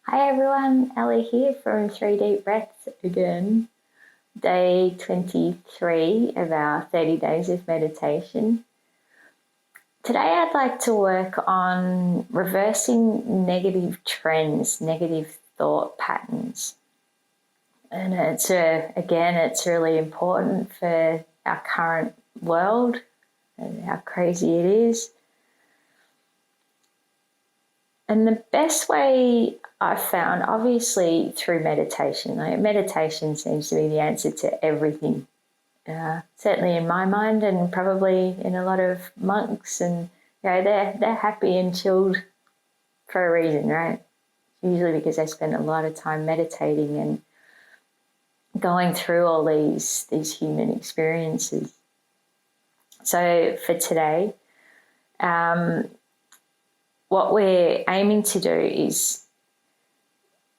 Hi everyone, Ellie here from 3 Deep Breaths again. Day 23 of our 30 days of meditation. Today I'd like to work on reversing negative trends, negative thought patterns. And it's really important for our current world and how crazy it is. And the best way I've found, obviously through meditation, meditation seems to be the answer to everything. Certainly in my mind, and probably in a lot of monks, and they're happy and chilled for a reason, right? Usually because they spend a lot of time meditating and going through all these human experiences. So for today, what we're aiming to do is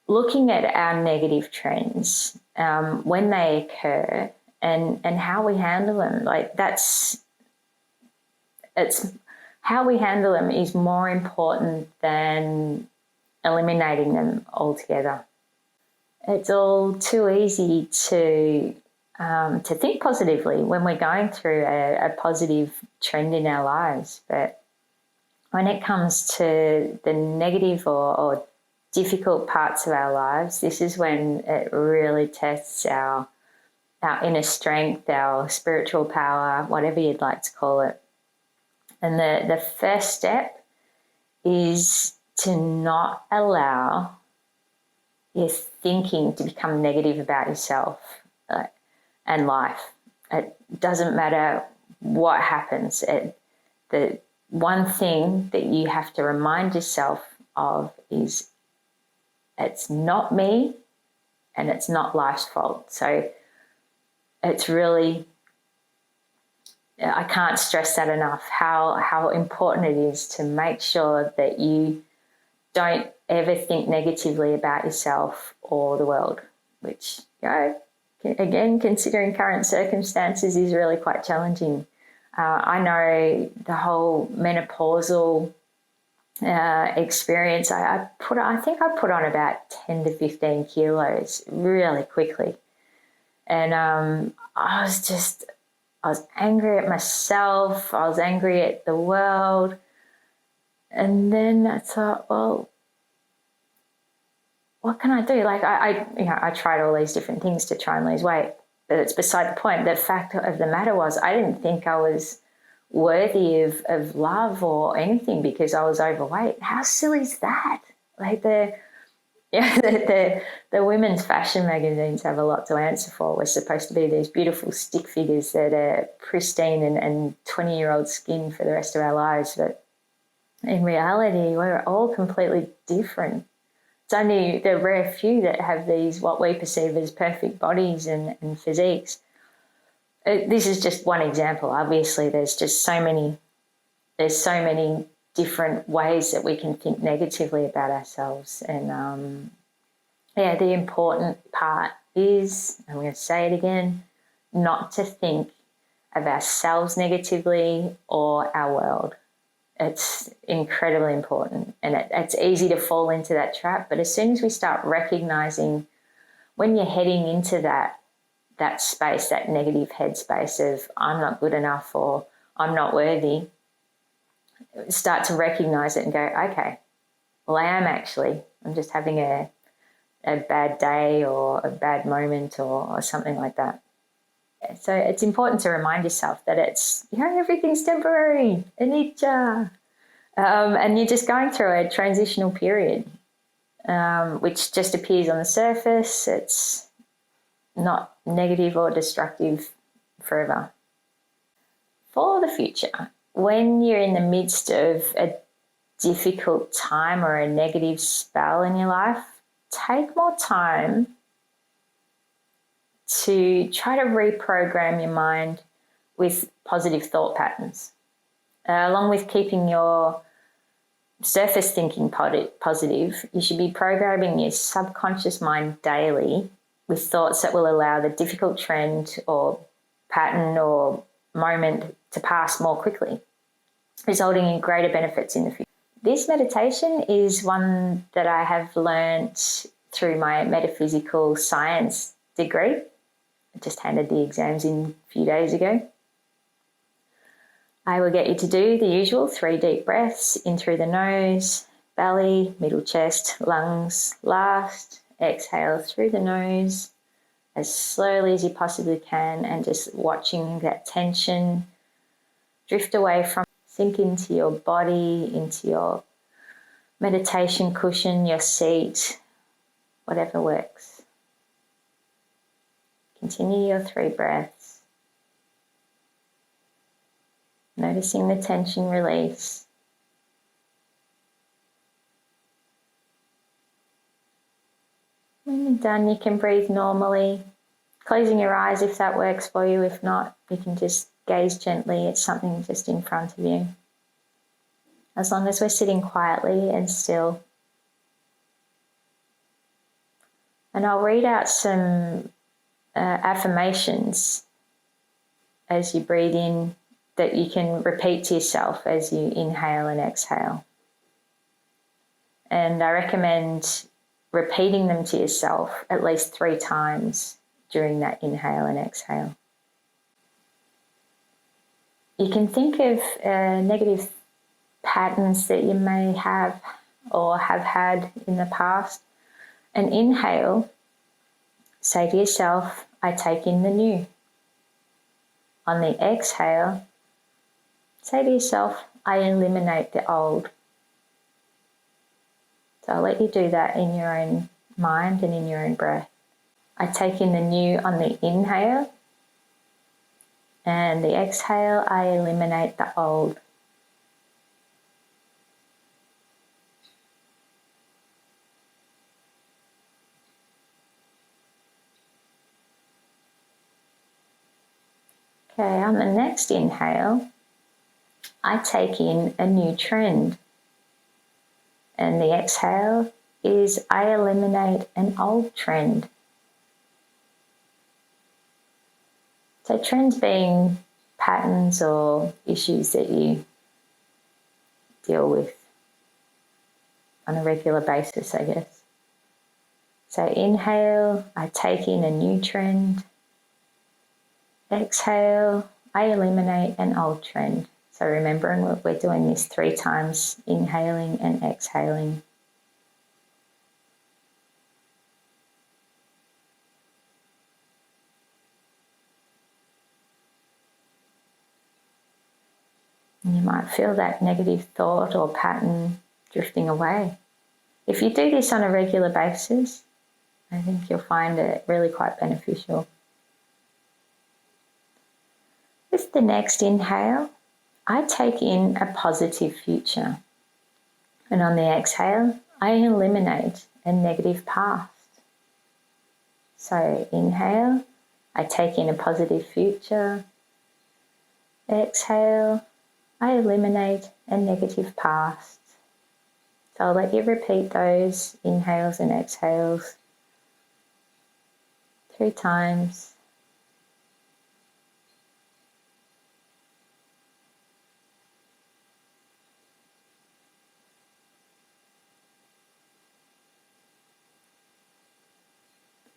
looking at our negative trends when they occur and how we handle them. It's how we handle them is more important than eliminating them altogether. It's all too easy to think positively when we're going through a positive trend in our lives, but when it comes to the negative or difficult parts of our lives, this is when it really tests our inner strength, our spiritual power, whatever you'd like to call it. And the first step is to not allow your thinking to become negative about yourself and life. It doesn't matter what happens. The one thing that you have to remind yourself of is it's not me and it's not life's fault. So it's really, I can't stress that enough, how important it is to make sure that you don't ever think negatively about yourself or the world, which, again, considering current circumstances, is really quite challenging. I know the whole menopausal experience, I think I put on about 10 to 15 kilos really quickly. And I was angry at myself. I was angry at the world. And then I thought, well, what can I do? I tried all these different things to try and lose weight, but it's beside the point. The fact of the matter was I didn't think I was worthy of love or anything because I was overweight. How silly is that? The women's fashion magazines have a lot to answer for. We're supposed to be these beautiful stick figures that are pristine and 20-year-old skin for the rest of our lives. But in reality, we're all completely different. It's only the rare few that have these, what we perceive as perfect bodies and physiques. This is just one example. Obviously, there's so many different ways that we can think negatively about ourselves. And the important part is, I'm going to say it again, not to think of ourselves negatively or our world. It's incredibly important, and it's easy to fall into that trap. But as soon as we start recognizing when you're heading into that space, that negative headspace of I'm not good enough or I'm not worthy, start to recognize it and go, okay, well, I am actually. I'm just having a bad day or a bad moment or something like that. So it's important to remind yourself that it's, everything's temporary, anicca. And you're just going through a transitional period, which just appears on the surface. It's not negative or destructive forever. For the future, when you're in the midst of a difficult time or a negative spell in your life, take more time to try to reprogram your mind with positive thought patterns, along with keeping your surface thinking positive. You should be programming your subconscious mind daily with thoughts that will allow the difficult trend or pattern or moment to pass more quickly, resulting in greater benefits in the future. This meditation is one that I have learnt through my metaphysical science degree. I just handed the exams in a few days ago. I will get you to do the usual 3 deep breaths in through the nose, belly, middle chest, lungs. Last, exhale through the nose as slowly as you possibly can, and just watching that tension drift away from, sink into your body, into your meditation cushion, your seat, whatever works. Continue your 3 breaths, noticing the tension release. When you're done, you can breathe normally, closing your eyes if that works for you. If not, you can just gaze gently at something just in front of you. As long as we're sitting quietly and still. And I'll read out some affirmations as you breathe in that you can repeat to yourself as you inhale and exhale. And I recommend repeating them to yourself at least 3 times during that inhale and exhale. You can think of negative patterns that you may have or have had in the past. And inhale, say to yourself, I take in the new. On the exhale, say to yourself, I eliminate the old. So I'll let you do that in your own mind and in your own breath. I take in the new on the inhale, and the exhale, I eliminate the old. Okay, on the next inhale, I take in a new trend. And the exhale is I eliminate an old trend. So trends being patterns or issues that you deal with on a regular basis, I guess. So inhale, I take in a new trend. Exhale, I eliminate an old trend. So remembering we're doing this 3 times, inhaling and exhaling. And you might feel that negative thought or pattern drifting away. If you do this on a regular basis, I think you'll find it really quite beneficial. With the next inhale, I take in a positive future. And on the exhale, I eliminate a negative past. So inhale, I take in a positive future. Exhale, I eliminate a negative past. So I'll let you repeat those inhales and exhales 3 times.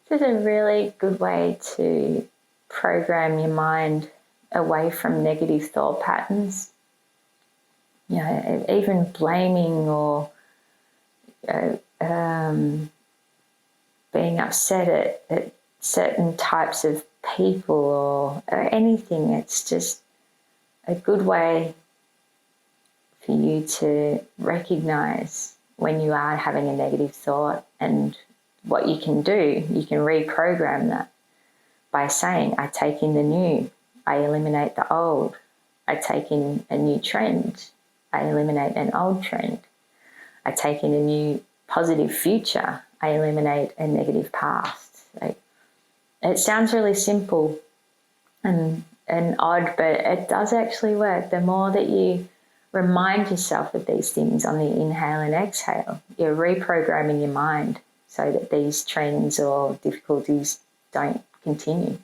This is a really good way to program your mind away from negative thought patterns. You know, even blaming or being upset at certain types of people or anything. It's just a good way for you to recognize when you are having a negative thought, and what you can do, you can reprogram that by saying, I take in the new, I eliminate the old. I take in a new trend, I eliminate an old trend. I take in a new positive future, I eliminate a negative past. So it sounds really simple and odd, but it does actually work. The more that you remind yourself of these things on the inhale and exhale, you're reprogramming your mind so that these trends or difficulties don't continue.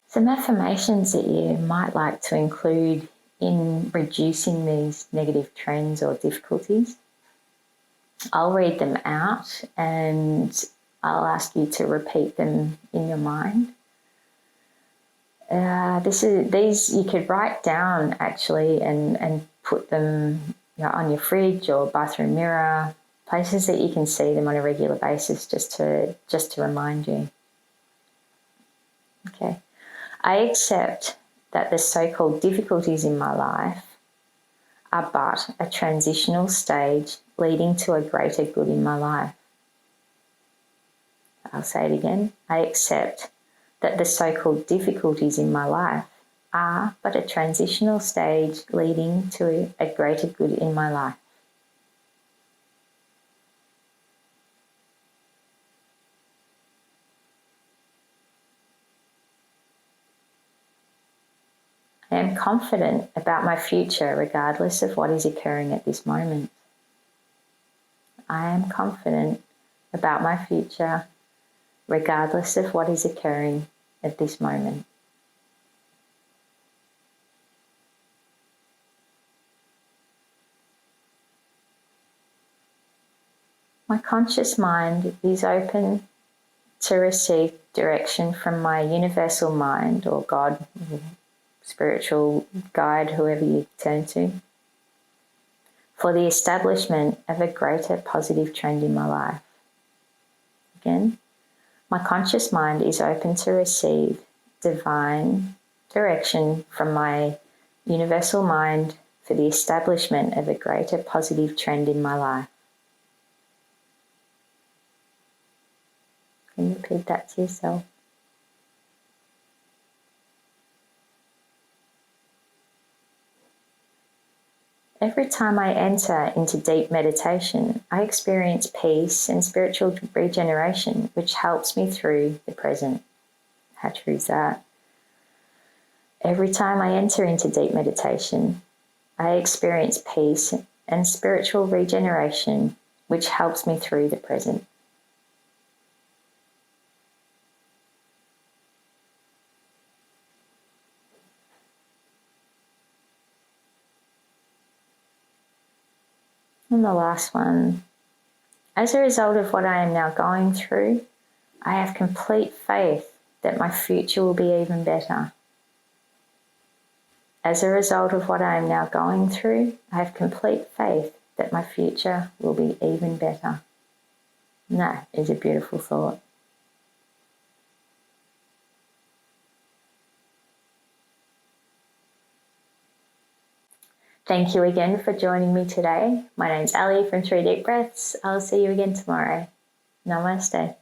Some affirmations that you might like to include in reducing these negative trends or difficulties. I'll read them out and I'll ask you to repeat them in your mind. These you could write down actually and put them on your fridge or bathroom mirror, places that you can see them on a regular basis, just to remind you. Okay. I accept that the so-called difficulties in my life are but a transitional stage leading to a greater good in my life. I'll say it again. I accept that the so-called difficulties in my life are but a transitional stage leading to a greater good in my life. I am confident about my future regardless of what is occurring at this moment. I am confident about my future regardless of what is occurring at this moment. My conscious mind is open to receive direction from my universal mind or God, spiritual guide, whoever you turn to, for the establishment of a greater positive trend in my life. Again, my conscious mind is open to receive divine direction from my universal mind for the establishment of a greater positive trend in my life. Can you repeat that to yourself? Every time I enter into deep meditation, I experience peace and spiritual regeneration, which helps me through the present. How true is that? Every time I enter into deep meditation, I experience peace and spiritual regeneration, which helps me through the present. And the last one, as a result of what I am now going through, I have complete faith that my future will be even better. As a result of what I am now going through, I have complete faith that my future will be even better. And that is a beautiful thought. Thank you again for joining me today. My name's Ali from 3 Deep Breaths. I'll see you again tomorrow. Namaste.